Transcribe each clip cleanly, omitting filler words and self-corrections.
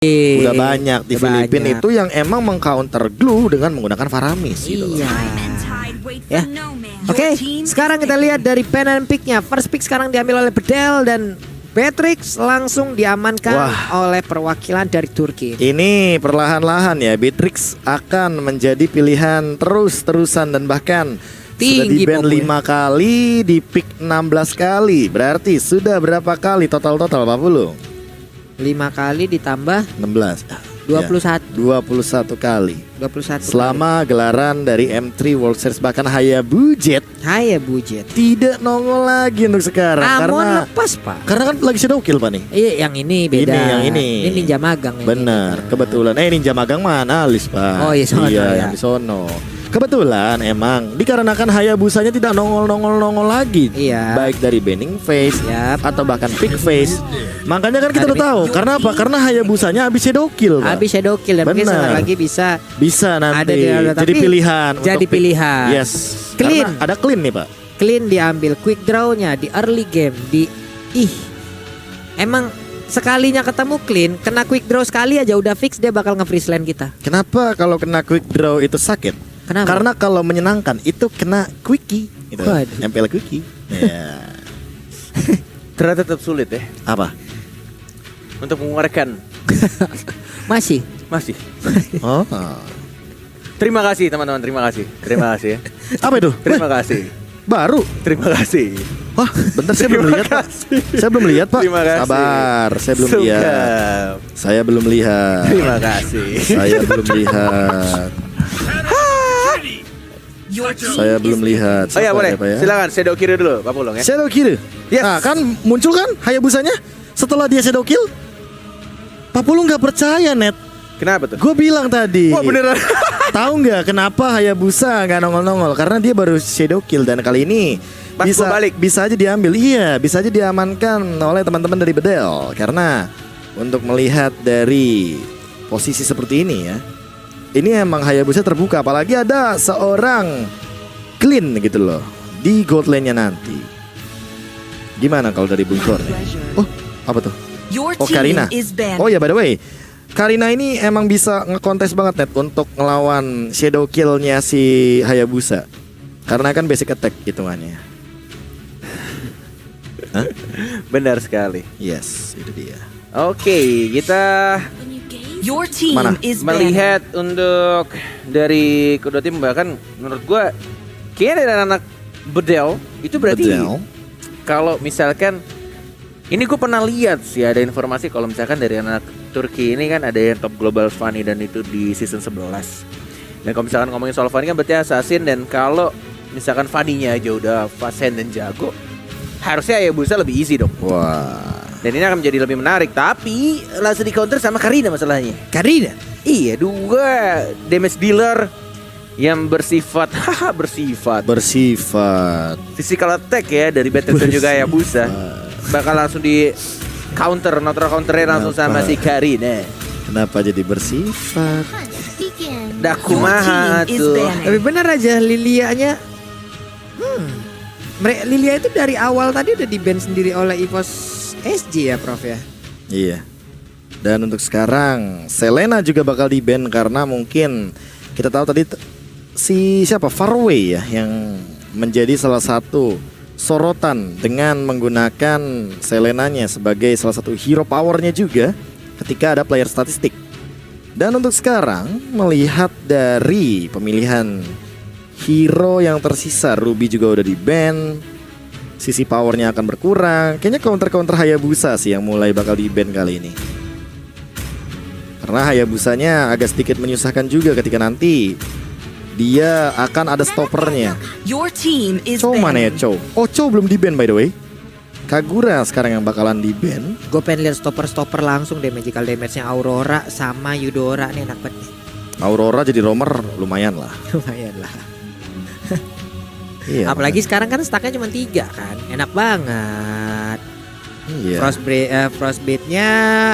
Udah banyak di Filipina itu yang emang mengcounter glue dengan menggunakan Faramis gitu. Iya. Ya. Oke, sekarang kita lihat dari pen and pick-nya. First pick sekarang diambil oleh Bedel dan Beatrix langsung diamankan oleh perwakilan dari Turki. Ini perlahan-lahan ya, Beatrix akan menjadi pilihan terus-terusan dan bahkan sudah di ban 5 kali, di pick 16 kali. Berarti sudah berapa kali total Pak Pulu? 5 kali ditambah 16. 21. Ya, 21 kali. 21 selama gelaran dari M3 World Series, bahkan Hayabujet tidak nongol lagi untuk sekarang. Karena lepas Pak. Karena kan lagi shadow kill Pak nih. Iya, yang ini beda. Yang ini. Ini ninja magang. Benar, kebetulan. Ninja magang mana analis Pak. Oh iya, sono, iya ya. yang di sono. Kebetulan emang dikarenakan Hayabusanya tidak nongol lagi. Iya. Baik dari banning phase atau bahkan pick phase. Makanya kan kita udah tahu. Karena apa? Karena Hayabusanya habis shadow kill Pak. Habis shadow kill dan mungkin sebentar lagi bisa nanti ada jadi pilihan. Jadi pilihan. Yes. Clean. Karena ada clean nih Pak. Clean diambil, quick draw-nya di early game emang sekalinya ketemu clean, kena quick draw sekali aja udah fix dia bakal nge-freeze lane kita. Kenapa kalau kena quick draw itu sakit? Kenapa? Karena kalau menyenangkan itu kena quickie gitu. MPL quickie. Ya. Ternyata tetap sulit ya. Apa? Untuk mengeluarkan. Masih. Oh. Terima kasih teman-teman, terima kasih ya. Apa itu? Terima kasih. Baru. Terima kasih. Wah, bentar saya belum lihat Pak. Saya belum lihat Pak. Terima kasih. Sabar, saya belum lihat. Saya belum lihat. Terima kasih. Saya belum lihat. Saya belum lihat. Oh ya boleh, ya? silakan shadow kiri dulu Pak Pulung ya. Shadow kill. Yes. Nah kan muncul kan Hayabusanya setelah dia shadow kill. Pak Pulung nggak percaya Net. Kenapa tuh? Gue bilang tadi. Wah beneran. Tahu nggak kenapa Hayabusa nggak nongol-nongol? Karena dia baru shadow kill dan kali ini pas bisa aja diambil. Iya, bisa aja diamankan oleh teman-teman dari Bedel. Karena untuk melihat dari posisi seperti ini ya, ini emang Hayabusa terbuka. Apalagi ada seorang clean gitu loh di gold lane-nya nanti. Gimana kalau dari Bung Thor? Oh, apa tuh? Oh, Karina. Oh ya, by the way, Karina ini emang bisa ngekontes banget Net untuk ngelawan shadow kill-nya si Hayabusa. Karena kan basic attack hitungannya. Hah? Benar sekali. Yes, itu dia. Oke, kita Mana? melihat untuk dari kedua tim, bahkan menurut gua kayaknya dari anak Bedel itu berarti kalau misalkan ini gue pernah lihat sih ada informasi kalau misalkan dari anak Turki ini kan ada yang top global Fanny dan itu di season 11. Dan kalau misalkan ngomongin soal Fanny kan berarti assassin, dan kalau misalkan Fanny-nya aja udah fasen dan jago, harusnya Hayabusa lebih easy dong. Wah. Dan ini akan menjadi lebih menarik, tapi langsung di counter sama Karina masalahnya. Karina? Iya, 2 damage dealer yang bersifat physical attack ya dari Beatrix dan juga Hayabusa. Bakal langsung di counter, counternya langsung sama si Karina. Kenapa jadi bersifat? Dakumaha tuh. Tapi benar aja Lilianya. Lilia itu dari awal tadi udah di-ban sendiri oleh EVOS SG ya Prof ya. Iya. Dan untuk sekarang Selena juga bakal di-ban karena mungkin kita tahu tadi si siapa Farway ya yang menjadi salah satu sorotan dengan menggunakan Selenanya sebagai salah satu hero powernya juga ketika ada player statistik. Dan untuk sekarang melihat dari pemilihan hero yang tersisa, Ruby juga udah di-ban, sisi powernya akan berkurang. Kayaknya counter Hayabusa sih yang mulai bakal di-ban kali ini. Karena Hayabusanya agak sedikit menyusahkan juga ketika nanti dia akan ada stoppernya. Chow mana ya Chow? Oh Chow belum di-ban by the way. Kagura sekarang yang bakalan di-ban. Gue pengen lihat stopper langsung deh, magical damage-nya Aurora sama Eudora nih enak banget nih. Aurora jadi roamer lumayan lah. Lumayan lah. Iya, apalagi sekarang kan stacknya cuma 3 kan, enak banget. Iya. Frostbite-nya,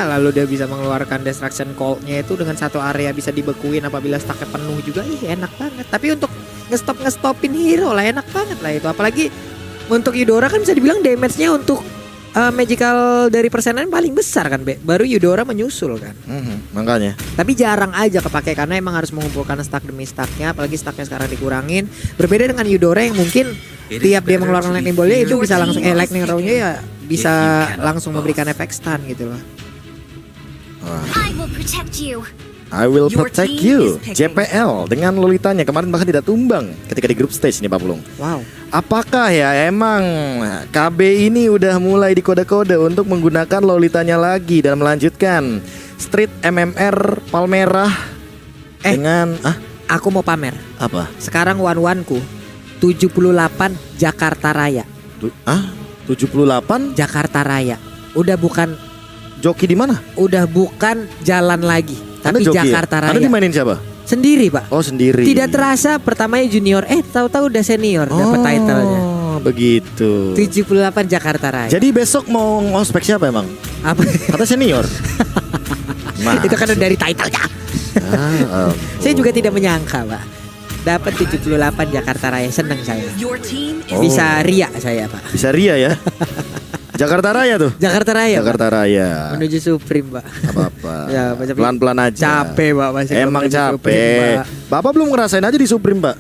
lalu dia bisa mengeluarkan destruction cold-nya itu dengan satu area bisa dibekuin apabila stacknya penuh juga. Enak banget. Tapi untuk ngestopin hero lah enak banget lah itu. Apalagi untuk Eudora kan bisa dibilang damage-nya untuk magical dari persenan paling besar kan, Be. Baru Eudora menyusul kan. Makanya. Tapi jarang aja kepake karena emang harus mengumpulkan stack demi stacknya, apalagi stacknya sekarang dikurangin. Berbeda dengan Eudora yang mungkin tiap dia mengeluarkan lightning ball-nya itu bisa langsung lightning round-nya ya bisa langsung memberikan efek stun gitu loh. I will protect you. JPL dengan Lolitanya kemarin bahkan tidak tumbang ketika di group stage nih Pak Pulung. Wow. Apakah ya emang KB ini udah mulai dikode-kode untuk menggunakan Lolitanya lagi dan melanjutkan Street MMR Palmerah dengan Aku mau pamer. apa? Sekarang one-one-ku 78 Jakarta Raya. 78 Jakarta Raya. Udah bukan joki di mana? udah bukan jalan lagi, Anda tapi joki Jakarta ya? Anda Raya. dimainin siapa? Sendiri, Pak. Oh, sendiri. Tidak terasa pertamanya junior, tahu-tahu udah senior dapat title-nya. Oh, begitu. 78 Jakarta Raya. Jadi besok mau ngospek siapa emang? Apa? Kata senior. Itu kan udah dari title-nya. Saya juga tidak menyangka, Pak. Dapat 78 Jakarta Raya, seneng saya. Bisa ria saya, Pak. Bisa ria ya. Jakarta Raya tuh. Jakarta Raya. Jakarta Raya. Menuju Supreme, Pak. Apa-apa. Ya, tapi pelan-pelan aja. Capek, Pak, masih Emang menuju capek. Supreme, Pak. Bapak belum ngerasain aja di Supreme, Pak.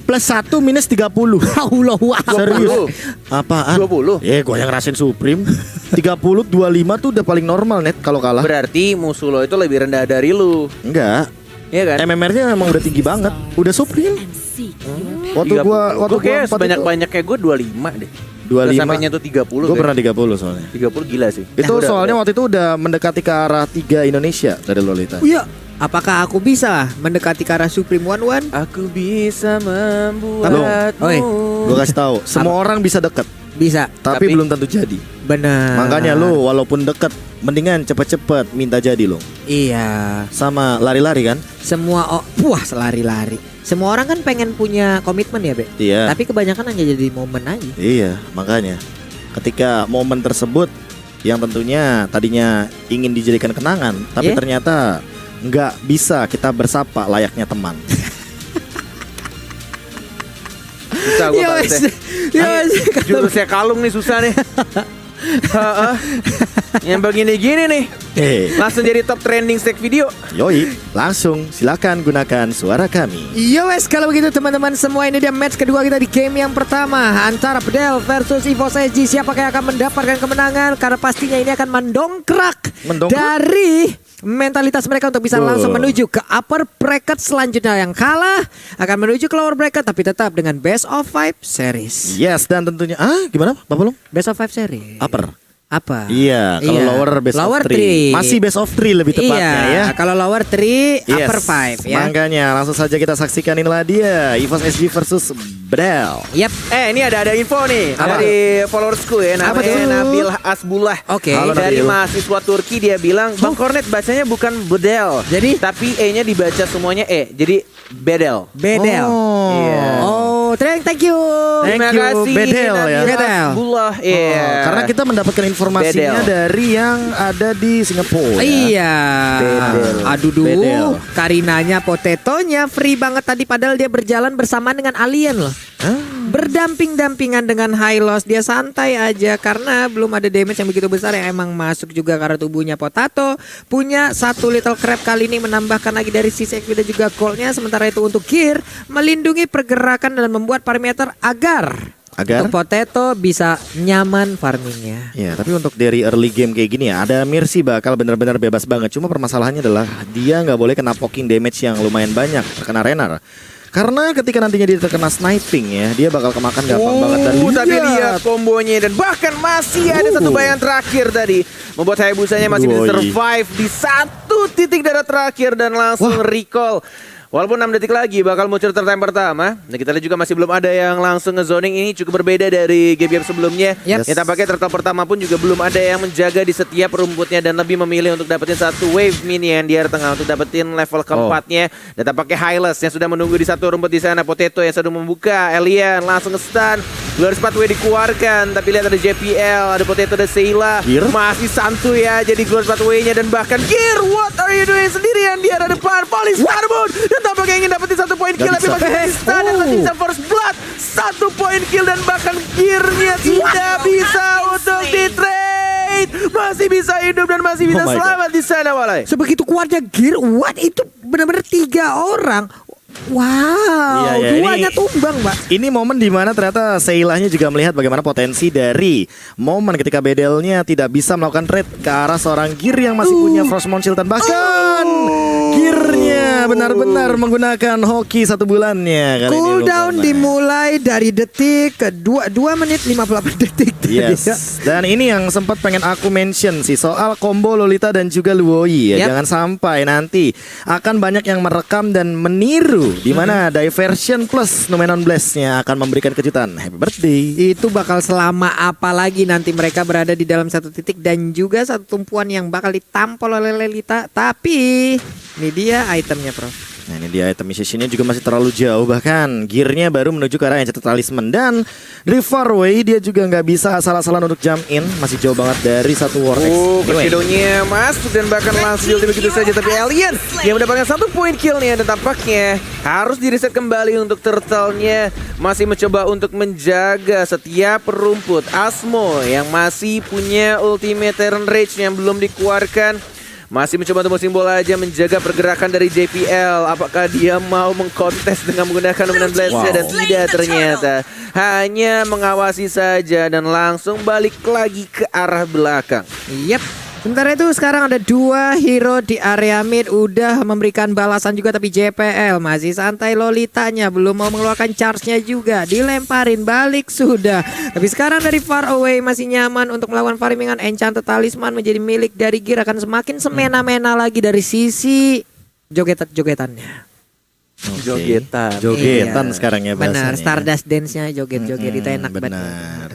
Plus 1 minus 30. Allah, Serius? Apaan? 20. Gua yang ngerasain Supreme. 30 25 tuh udah paling normal net kalau kalah. Berarti musuh lo itu lebih rendah dari lu. Enggak. Iya kan? MMR-nya emang udah tinggi banget. Udah Supreme. Waktu gua kayak 4 sebanyak-banyaknya gue 25 deh. 25. Sampainya tuh 30. Gue pernah 30 soalnya. 30 gila sih. Itu Udah, soalnya udah. waktu itu udah mendekati ke arah 3 Indonesia dari Lolita. Iya. Apakah aku bisa mendekati ke arah Supreme One? Aku bisa Belum. membuatmu. Gue kasih tahu, semua orang bisa deket, Bisa. tapi Tapi- belum tentu jadi. Benar. Makanya lo walaupun deket, mendingan cepet-cepet minta jadi lo. Iya. Sama lari-lari kan? Semua puas lari-lari. Semua orang kan pengen punya komitmen ya, Be. Iya. Tapi kebanyakan hanya jadi momen aja. Iya, makanya ketika momen tersebut yang tentunya tadinya ingin dijadikan kenangan, tapi Iya. ternyata nggak bisa kita bersapa layaknya teman. Susah gue Iya, balasnya. Jurusnya kalung nih susah nih. Yang begini-gini nih. Langsung jadi top trending stack video. Yoi, langsung silakan gunakan suara kami. Yo wes, kalau begitu teman-teman semua, ini dia match kedua kita di game yang pertama antara Bedel versus EVOS SG. Siapa yang akan mendapatkan kemenangan? Karena pastinya ini akan mendongkrak dari mentalitas mereka untuk bisa langsung menuju ke upper bracket selanjutnya. Yang kalah akan menuju ke lower bracket tapi tetap dengan best of 5 series. Yes, dan tentunya gimana Pak Pulung? Best of 5 series. Upper. Apa? Iya, kalau lower best lower of 3. Masih best of 3 lebih tepatnya iya, ya. kalau lower 3, Yes. upper 5 ya. Makanya langsung saja kita saksikan inilah dia EVOS SG versus Bedel. Yap. Ini ada info nih Apa? dari followersku ya, Apa namanya tuh? Nabil Asbullah. Oke. Halo, Dari Nabil. mahasiswa Turki, dia bilang Bang Kornet bacanya bukan Bedel. Jadi? tapi E-nya dibaca semuanya jadi Bedel. Bedel. Oh. Iya. Oh, thank you. Terima you, kasih Bedel ya. Nabil Bedel. Asbullah. Iya. Karena kita mendapatkan informasinya Bedel. dari yang ada di Singapura. Iya. Bedel. Aduh Bedel. Karinanya, Potetonya free banget tadi padahal dia berjalan bersamaan dengan alien loh. Berdamping-dampingan dengan Hylos. Dia santai aja karena belum ada damage yang begitu besar yang emang masuk juga karena tubuhnya Potato. Punya satu little crab kali ini menambahkan lagi dari sisi XP dan juga goldnya. Sementara itu untuk gear melindungi pergerakan dan membuat parameter agar untuk Potato bisa nyaman farmingnya. Ya, tapi untuk dari early game kayak gini ya, ada Mercy bakal benar-benar bebas banget. Cuma permasalahannya adalah dia nggak boleh kena poking damage yang lumayan banyak terkena Renar. Karena ketika nantinya dia terkena sniping ya, dia bakal kemakan gampang banget. Dan Tapi lihat kombonya dan bahkan masih ada satu bayangan terakhir tadi membuat Hayabusanya masih bisa survive di satu titik darah terakhir dan langsung recall. Walaupun 6 detik lagi bakal muncul time pertama. Dan kita lihat juga masih belum ada yang langsung nge-zoning. Ini cukup berbeda dari game-game sebelumnya. Yep. Yang tampaknya turtle pertama pun juga belum ada yang menjaga di setiap rumputnya dan lebih memilih untuk dapetin satu wave minion di area tengah untuk dapetin level keempatnya. Dan tampaknya Hylas yang sudah menunggu di satu rumput di sana. Potato yang sudah membuka. Alien langsung nge-stun. Glorious Pathway dikeluarkan. Tapi lihat ada JPL, ada Potato, ada Sheila. Masih santuy ya jadi Glorious Pathway-nya. Dan bahkan Gear, what are you doing sendirian? Dia ada depan, Police Carbon. Dan tampaknya ingin dapetin satu poin kill. Tapi masih stun dan masih bisa first blood. Satu poin kill dan bahkan Gear-nya tidak bisa untuk di-trade. masih bisa hidup dan masih bisa Oh my God. selamat di sana, Walai. Sebegitu kuatnya gear, what itu benar-benar 3 orang. Wow, Iya, iya, duanya ini- tumbang, Mbak. Ini momen dimana ternyata Seilahnya juga melihat bagaimana potensi dari momen ketika Bedelnya tidak bisa melakukan trade ke arah seorang Gear yang masih punya Frostmourne Shield dan bahkan Gearnya benar-benar menggunakan hoki 1 bulannya. Kali ini Cooldown lupa. dimulai dari detik ke 2 menit 58 detik tadi ya. Yes. Dan ini yang sempat pengen aku mention sih soal combo Lolita dan juga Luoi ya. Yep. Jangan sampai nanti akan banyak yang merekam dan meniru di mana Diversion plus Numenon Blast-nya akan memberikan kejutan. Happy birthday. Itu bakal selama apa lagi nanti mereka berada di dalam satu titik dan juga satu tumpuan yang bakal ditampol oleh Lolita. Tapi ini dia itemnya, Prof. Nah ini dia itemization-nya juga masih terlalu jauh. Bahkan gearnya baru menuju ke arah Enchanted Talisman. Dan dari far away dia juga nggak bisa asal-asalan untuk jump in. Masih jauh banget dari satu War X. Anyway. Shadow-nya masuk dan bahkan langsung ulti begitu saja. Tapi Alien yang mendapatkan 1 poin kill-nya. Dan tampaknya harus di-reset kembali untuk Turtle-nya. Masih mencoba untuk menjaga setiap rumput. Asmo yang masih punya ultimate Terran Rage yang belum dikeluarkan. Masih mencoba untuk simbol aja menjaga pergerakan dari JPL. Apakah dia mau mengkontes dengan menggunakan Dominant Blast? Wow. Dan tidak ternyata. Hanya mengawasi saja dan langsung balik lagi ke arah belakang. Yep. Sementara itu sekarang ada 2 hero di area mid udah memberikan balasan juga, tapi JPL masih santai. Lolitanya belum mau mengeluarkan charge-nya juga, dilemparin balik sudah. Tapi sekarang dari far away masih nyaman untuk melakukan farmingan. Enchanted Talisman menjadi milik dari Gear, akan semakin semena-mena lagi dari sisi jogetannya. Oke. Jogetan. Jogetan Iya. sekarang ya bahasanya. Benar, Stardust Dance-nya joget-joget itu enak banget. Benar.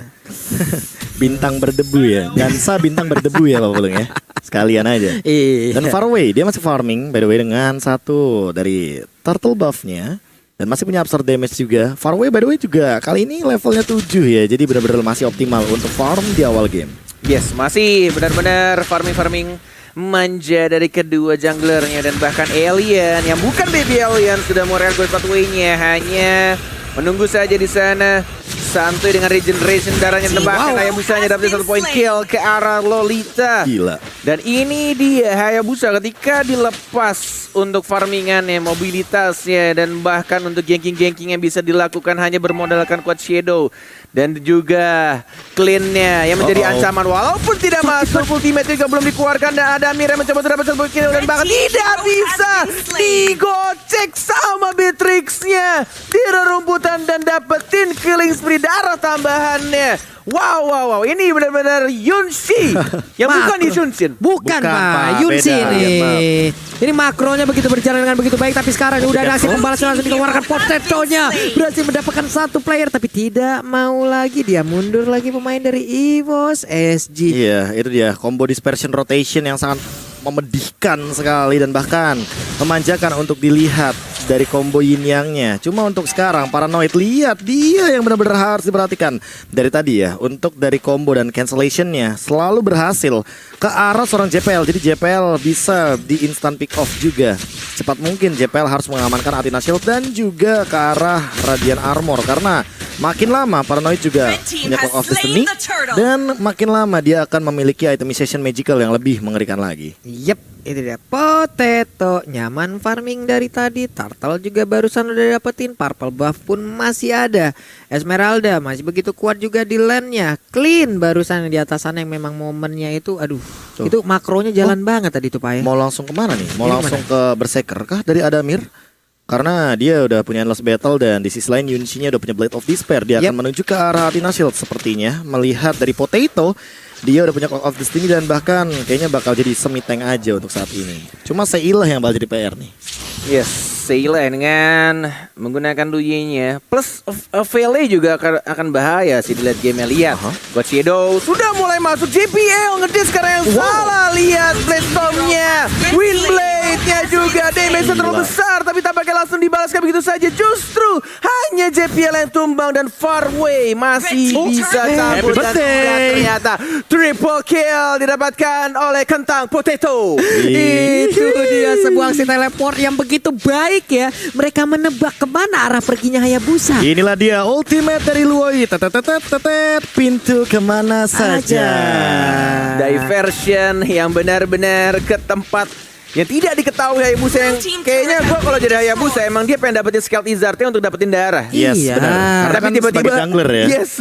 Bintang berdebu ya. Dansa bintang berdebu ya Pak Pulung ya. Sekalian aja. Iya. Dan far away dia masih farming by the way dengan 1 dari turtle buff-nya. Dan masih punya absorb damage juga. Far away by the way juga kali ini levelnya 7 ya. Jadi benar-benar masih optimal untuk farm di awal game. Yes, masih benar-benar farming manja dari kedua junglernya. Dan bahkan Alien yang bukan baby Alien sudah mau request pathway-nya. Hanya menunggu saja di sana. Santuy dengan regeneration darahnya. Dan bahkan Hayabusanya dapat 1 poin kill ke arah Lolita. Gila. Dan ini dia Hayabusa ketika dilepas untuk farmingannya, mobilitasnya, dan bahkan untuk ganking-ganking yang bisa dilakukan hanya bermodalkan kuat Shadow. Dan juga clean-nya yang menjadi ancaman walaupun tidak masuk. Ultimate juga belum dikeluarkan dan ada Amir yang mencoba untuk dapat 1 kill dan bahkan tidak bisa digocek sama Beatrix-nya di rerumputan dan dapetin killing spree darah tambahannya. Wow, ini benar-benar Yunshi yang bukan di Shunshin. Bukan, Bukan, Pak, Pak. Yunsi Beda. ini. Ya, Ini makronya begitu berjalan dengan begitu baik, tapi sekarang udah ada aksi pembalasan langsung dikeluarkan. Potetonya berhasil mendapatkan 1 player, tapi tidak mau lagi, dia mundur lagi pemain dari EVOS SG. Iya, itu dia combo dispersion rotation yang sangat memedihkan sekali dan bahkan memanjakan untuk dilihat dari combo yin yang-nya. Cuma untuk sekarang Paranoid lihat dia yang benar-benar harus diperhatikan dari tadi ya. Untuk dari combo dan cancellation-nya selalu berhasil ke arah seorang JPL. Jadi JPL bisa di instant pick off juga. Cepat mungkin JPL harus mengamankan Athena Shield dan juga ke arah Radiant Armor karena makin lama Paranoid juga punya Clock of Destiny dan makin lama dia akan memiliki itemization magical yang lebih mengerikan lagi. Yep, itu dia Potato. Nyaman farming dari tadi. Turtle juga barusan udah dapetin. Purple buff pun masih ada. Esmeralda masih begitu kuat juga di lane-nya. Clean barusan di atas sana yang memang momennya itu, aduh, Tuh. itu makronya jalan banget tadi tuh Pak ya. Mau langsung kemana nih? Mau Ini langsung ke Berserker kah dari Adamir? Karena dia udah punya Endless Battle dan di sisi lain Yunshi-nya udah punya Blade of Despair. Dia akan menuju ke arah Athena Shield sepertinya. Melihat dari Potato, dia udah punya Clock of Destiny dan bahkan kayaknya bakal jadi semi tank aja untuk saat ini. Cuma Seilah yang bakal jadi PR nih. Yes, Seila dengan menggunakan Duyinya plus Vele juga akan bahaya sih di late game-nya. Lihat, God Shadow sudah mulai masuk. JPL ngedis sekarang yang salah. Lihat Blade Storm-nya, Windblade-nya juga damage terlalu besar, tapi tampaknya langsung dibalaskan begitu saja. Justru hanya JPL yang tumbang dan Farway masih bisa cabut dan ternyata triple kill didapatkan oleh Kentang Potato. Itu dia sebuah aksi teleport yang begitu baik ya. Mereka menebak kemana arah perginya Hayabusa. Inilah dia ultimate dari Luoi. Tetet, pintu kemana saja. Diversion yang benar-benar ke tempat yang tidak diketahui Hayabusa, yang kayaknya gue kalau jadi Hayabusa emang dia pengen dapetin Scald Izartnya untuk dapetin darah. Yes, Iya. benar. Karena Tapi kan tiba-tiba sebagai jungler ya. Yes.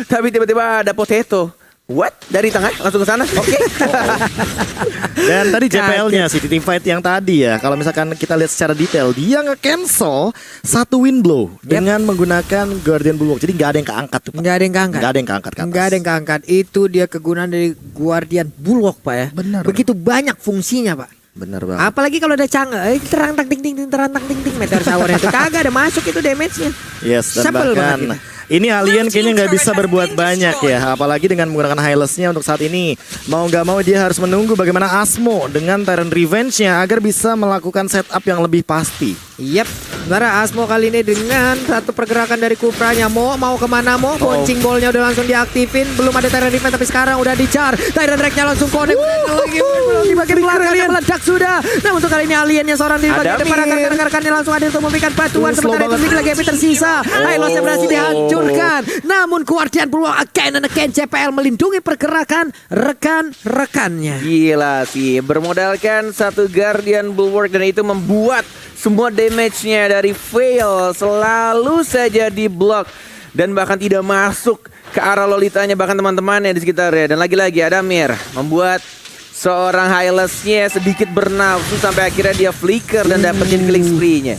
Tapi tiba-tiba ada potato. What? Dari tengah langsung ke sana? Oke. Dan tadi JPL-nya si Team Fight yang tadi ya, kalau misalkan kita lihat secara detail, dia nge-cancel satu wind blow dengan menggunakan Guardian Bulwark. Jadi nggak ada yang keangkat tuh, Pak. Nggak ada yang keangkat. Nggak ada yang keangkat ke atas. Nggak ada yang keangkat. Itu dia kegunaan dari Guardian Bulwark, Pak ya. Benar. Begitu banyak fungsinya, Pak. Benar banget. Apalagi kalau ada Chang'e, terang tak ting ting ting terang tak ting ting meteor shower itu kagak ada masuk itu damage-nya. Yes, dan Sebel bahkan banget ini alien kayaknya nggak bisa berbuat banyak ya, apalagi dengan menggunakan Hylas-nya untuk saat ini. Mau nggak mau dia harus menunggu bagaimana Asmo dengan Tyrant Revenge-nya agar bisa melakukan setup yang lebih pasti. Yap, sebenarnya Asmo kali ini dengan satu pergerakan dari Kupranya. Mau kemana Mo? Bouncing ball-nya udah langsung diaktifin. Belum ada Tyrant Revenge tapi sekarang udah di-char. Tyrant Drake-nya langsung connect. Lagi belum di bagian belakang meledak sudah. Nah untuk kali ini aliennya seorang di bagian depan. Rekan-rekannya langsung ada untuk memberikan bantuan. Sementara itu Nick lagi tersisa. Hylos-nya berhasil dihancurkan. Namun Guardian Bulwark again and again JPL melindungi pergerakan rekan-rekannya. Gila sih, bermodalkan satu Guardian Bulwark dan itu membuat semua damage-nya dari Veil selalu saja di block dan bahkan tidak masuk ke arah Lolitanya, bahkan teman-temannya di sekitarnya. Dan lagi-lagi Adamir membuat seorang Hylas-nya sedikit bernafsu sampai akhirnya dia flicker dan dapetin killing spree-nya.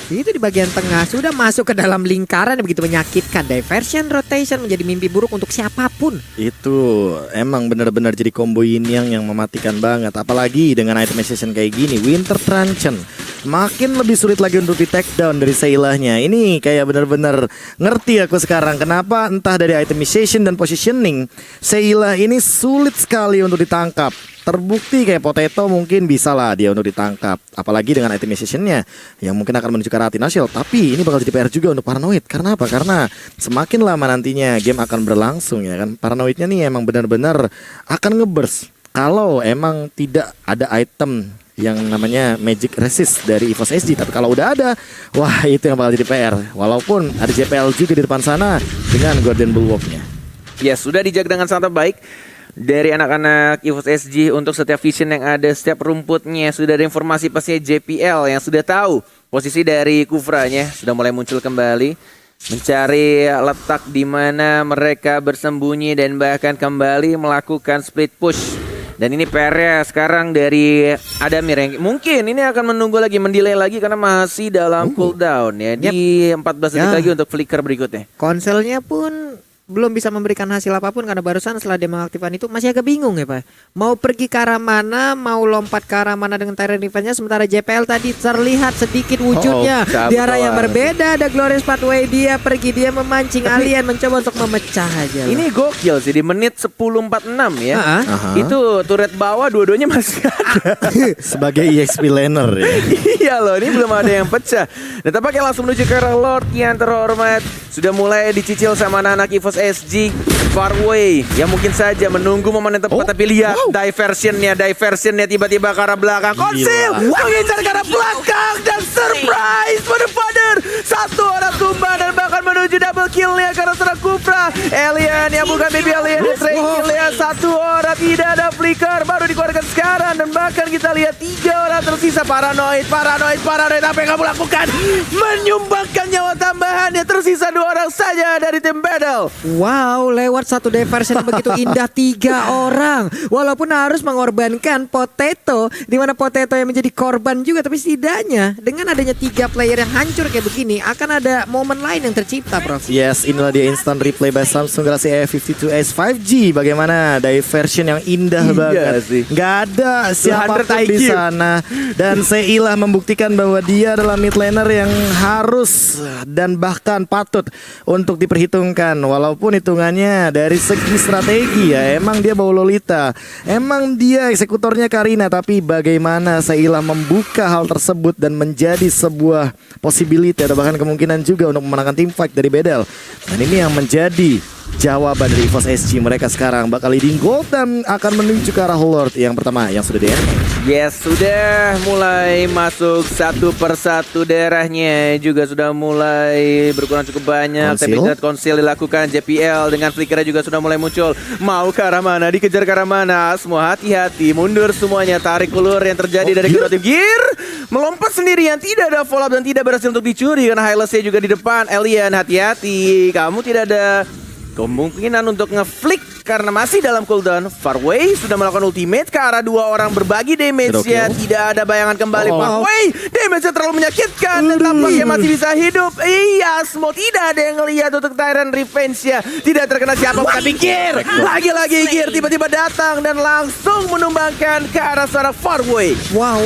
Itu di bagian tengah sudah masuk ke dalam lingkaran yang begitu menyakitkan. Diversion rotation menjadi mimpi buruk untuk siapapun. Itu emang benar-benar jadi combo yin yang mematikan banget. Apalagi dengan itemization kayak gini, Winter Truncheon makin lebih sulit lagi untuk di take down dari Seilahnya. Ini kayak benar-benar ngerti aku sekarang kenapa entah dari itemization dan positioning Seilah ini sulit sekali untuk ditangkap. Terbukti kayak Potato mungkin bisa lah dia untuk ditangkap, apalagi dengan itemization-nya yang mungkin akan menuju ke arah Tinashield. Tapi ini bakal jadi PR juga untuk Paranoid. Karena apa? Karena semakin lama nantinya game akan berlangsung ya kan, Paranoidnya nih emang benar-benar akan ngeburst kalau emang tidak ada item yang namanya Magic Resist dari EVOS SG. Tapi kalau udah ada, wah itu yang bakal jadi PR. Walaupun ada JPL juga di depan sana dengan Guardian Bulwark-nya. Ya sudah dijaga dengan sangat baik dari anak-anak EVOS SG untuk setiap vision yang ada, setiap rumputnya. Sudah ada informasi pastinya JPL yang sudah tahu posisi dari Kufranya sudah mulai muncul kembali, mencari letak di mana mereka bersembunyi dan bahkan kembali melakukan split push. Dan ini PR-nya sekarang dari Adamir yang mungkin ini akan menunggu lagi, mendelay lagi karena masih dalam cooldown ya. Di 14 detik lagi untuk flicker berikutnya. Konselnya pun belum bisa memberikan hasil apapun karena barusan setelah dia mengaktifkan itu masih agak bingung ya Pak. Mau pergi ke arah mana, mau lompat ke arah mana dengan Tyrant Revenge-nya. Sementara JPL tadi terlihat sedikit wujudnya di arah yang berbeda. Ada Glorious Pathway, dia pergi, dia memancing alien, mencoba untuk memecah aja. Ini gokil sih di menit 10.46 ya. Itu turret bawah dua-duanya masih ada. Sebagai EXP laner ya. Iya loh, ini belum ada yang pecah. Dan tampaknya langsung menuju ke arah Lord yang terhormat. Sudah mulai dicicil sama anak-anak EVOS SG. Farway yang mungkin saja menunggu momen yang tepat. Tapi lihat diversionnya tiba-tiba ke arah belakang. Konsil mengincar ke arah belakang dan surprise motherfucker. Satu orang tumbang dan bahkan menuju double killnya karena serang Kufra. Alien yang bukan baby alien, kill satu orang, tidak ada flicker, baru dikeluarkan sekarang. Dan bahkan kita lihat 3 orang tersisa. Paranoid. Apa yang kamu lakukan? Menyumbangkan nyawa tambahan. Yang tersisa 2 orang saja dari tim battle. Wow, lewat satu diversion yang begitu indah 3 orang. Walaupun harus mengorbankan Potato, di mana Potato yang menjadi korban juga. Tapi setidaknya dengan adanya 3 player yang hancur kayak begini, akan ada momen lain yang tercipta, Prof. Yes, inilah dia instant replay by Samsung Galaxy A52s 5G. Bagaimana diversion yang indah banget sih. Nggak ada siapapun di IQ. sana. Dan Seilah membuktikan bahwa dia adalah mid laner yang harus dan bahkan patut untuk diperhitungkan. Walaupun hitungannya dari segi strategi ya, emang dia bawa Lolita, emang dia eksekutornya Karina. Tapi bagaimana Seilah membuka hal tersebut dan menjadi sebuah possibility atau bahkan kemungkinan juga untuk memenangkan tim fight dari Bedel. Dan ini yang menjadi jawaban dari EVOS SG. Mereka sekarang bakal leading gold dan akan menuju ke arah Lord yang pertama yang sudah Yes, sudah mulai masuk satu persatu daerahnya. Juga sudah mulai berkurang cukup banyak. Tapi konsil dilakukan JPL dengan flickernya juga sudah mulai muncul. Mau ke arah mana? Dikejar ke arah mana? Semua hati-hati, mundur semuanya. Tarik ulur yang terjadi dari kedua tim. Gear melompat sendirian, tidak ada follow up dan tidak berhasil untuk dicuri karena Hylasnya juga di depan. Alien, hati-hati, kamu tidak ada kemungkinan untuk ngeflick karena masih dalam cooldown. Farway sudah melakukan ultimate ke arah dua orang berbagi damage-nya. Tidak ada bayangan kembali. Farway, damage-nya terlalu menyakitkan dan tampaknya masih bisa hidup. Iya, semua tidak ada yang ngelihat untuk Tyrant Revenge-nya. Tidak terkena siapa tapi Gear. Lagi-lagi Gear tiba-tiba datang dan langsung menumbangkan ke arah seorang Farway. Wah,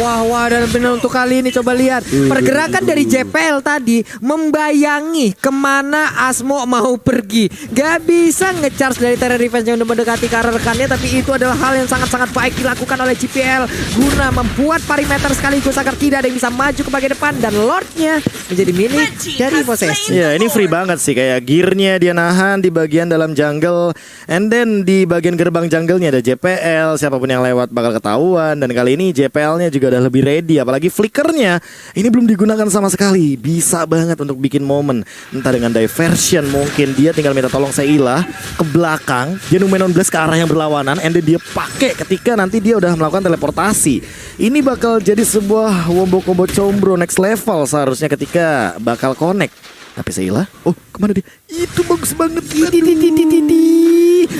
dan benar untuk kali ini coba lihat pergerakan dari JPL tadi membayangi kemana Asmo mau pergi. Gak bisa nge-charge dari Tyrant Revenge yang udah mendekati ke arah rekannya, tapi itu adalah hal yang sangat-sangat baik dilakukan oleh JPL guna membuat perimeter sekaligus agar tidak ada yang bisa maju ke bagian depan dan Lordnya menjadi milik dari posesi. Ya, ini free banget sih, kayak gearnya dia nahan di bagian dalam jungle, and then di bagian gerbang jungle-nya ada JPL. Siapapun yang lewat bakal ketahuan, dan kali ini JPL-nya juga udah lebih ready, apalagi flickernya ini belum digunakan sama sekali. Bisa banget untuk bikin momen, entah dengan diversion mungkin dia tinggal minta tolong Seila ke belakang. Dia Numenon Blast ke arah yang berlawanan, and then dia pakai ketika nanti dia udah melakukan teleportasi. Ini bakal jadi sebuah wombo combo combro next level seharusnya ketika bakal connect. Tapi Seila, kemana dia? Itu bagus banget.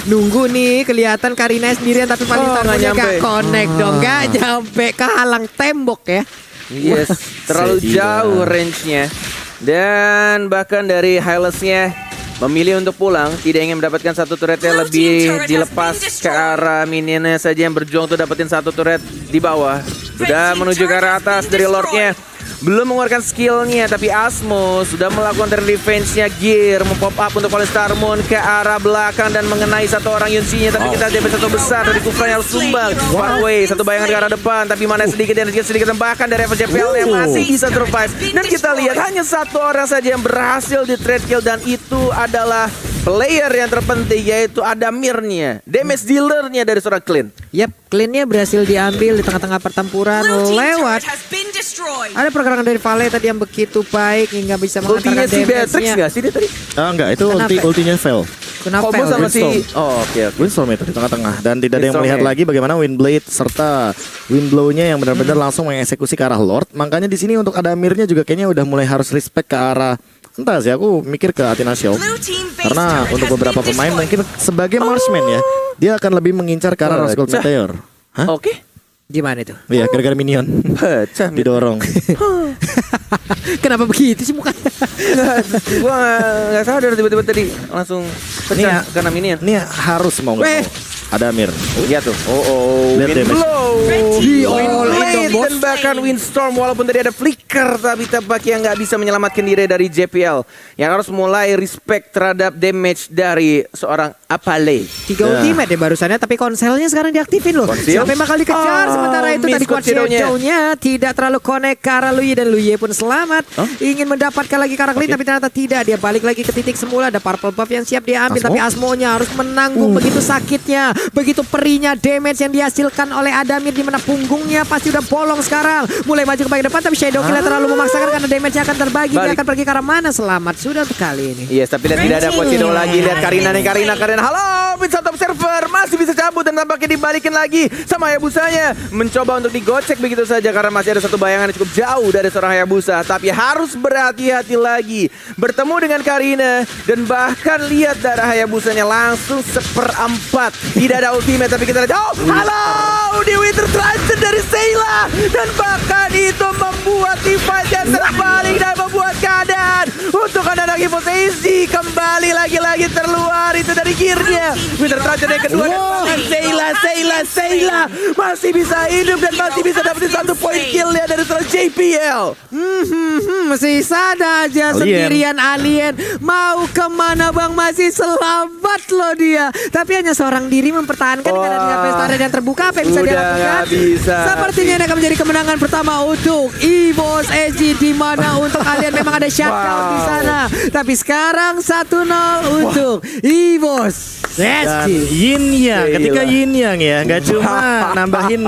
Nunggu nih, kelihatan Karina sendirian tapi paling targetnya gak connect dong, gak nyampe, kehalang tembok ya. Yes, terlalu jauh range-nya. Dan bahkan dari Hylasnya memilih untuk pulang, tidak ingin mendapatkan satu turret yang lebih dilepas ke arah minionnya saja yang berjuang untuk dapetin satu turret di bawah. Sudah menuju ke arah atas dari Lordnya. Belum mengeluarkan skillnya, tapi Asmo sudah melakukan revenge-nya. Gear mempop up untuk Polestar Moon ke arah belakang dan mengenai satu orang Yunsi-nya. Tapi kita DP satu besar dari Kufran yang sumbang. Farway, satu bayangan ke arah depan, tapi mana sedikit dan sedikit bahkan dari FJPL yang masih bisa survive. Dan kita lihat hanya satu orang saja yang berhasil di trade kill, dan itu adalah player yang terpenting, yaitu Adamirnya, damage dealer-nya dari seorang Clean. Yap, Clean-nya berhasil diambil di tengah-tengah pertempuran lewat. Ada pergerakan dari Vale tadi yang begitu baik hingga bisa mengantarkan damage-nya. Ultinya si Beatrix nggak sih dia tadi? Enggak, itu ultinya fail. Kenapa Combo sama si oke. Windstorm itu di tengah-tengah, dan tidak ada yang melihat lagi bagaimana Windblade serta Windblow-nya yang benar-benar langsung mengeksekusi ke arah Lord. Makanya di sini untuk Adamirnya juga kayaknya udah mulai harus respect ke arah, entah sih, aku mikir ke Athena Shield. Karena untuk beberapa pemain mungkin sebagai marksman ya, dia akan lebih mengincar ke arah Rose Gold Meteor. Oke. Gimana itu? Iya, gara-gara minion didorong. Kenapa begitu sih mukanya? Gua nggak sadar tiba-tiba tadi langsung pecah karena minion. Ini harus mau nggak mau. Adamir. Iya tuh. Windblow. Dan bahkan Windstorm walaupun tadi ada flicker, tapi tampaknya nggak bisa menyelamatkan diri dari JPL yang harus mulai respect terhadap damage dari seorang Apale. 3 ultimate ya barusannya, tapi konselnya sekarang diaktifin loh. Sampai bakal dikejar. Sementara itu tadi Quad Shadow-nya tidak terlalu connect ke arah Luye, dan Luye pun selamat. Ingin mendapatkan lagi karakter Clean, tapi ternyata tidak. Dia balik lagi ke titik semula. Ada purple buff yang siap diambil, tapi Asmo-nya harus menanggung begitu sakitnya, begitu perihnya damage yang dihasilkan oleh Adamir, di mana punggungnya pasti udah bolong sekarang. Mulai maju ke bagian depan, tapi Shadow Killer terlalu memaksakan karena damage-nya akan terbagi. Dia akan pergi ke arah mana? Selamat sudah untuk kali ini. Yes, tapi lihat tidak ada Quad Shadow lagi. Lihat Karina nih, Karina. Halo, Vincent Observer masih bisa cabut dan tampaknya dibalikin lagi sama Hayabusanya. Mencoba untuk digocek begitu saja karena masih ada satu bayangan yang cukup jauh dari seorang Hayabusa. Tapi harus berhati-hati lagi bertemu dengan Karina, dan bahkan lihat darah Hayabusanya langsung 1/4. Tidak ada ultimate, tapi kita lihat. Halo, di Winter Transit dari Seila, dan bahkan itu membuat divide yang terbalik dan membuat keadaan untuk anak-anak EVOS SG kembali lagi-lagi terluar itu dari gearnya. Winter Transit yang kedua, dan Seila masih bisa hidup dan masih bisa dapetin 1 poin kill-nya dari seorang JPL. Sisa aja sendirian Alien. Mau kemana bang? Masih selamat loh dia. Tapi hanya seorang diri mempertahankan dengan adanya pesta yang terbuka. Apa yang bisa dia lakukan? Sepertinya ini akan menjadi kemenangan pertama untuk EVOS SG, di mana untuk kalian memang ada shutdown di sana. Tapi sekarang 1-0 untuk EVOS. Dan Yin Yang, ketika Gila. Yin Yang ya, nggak cuma nambahin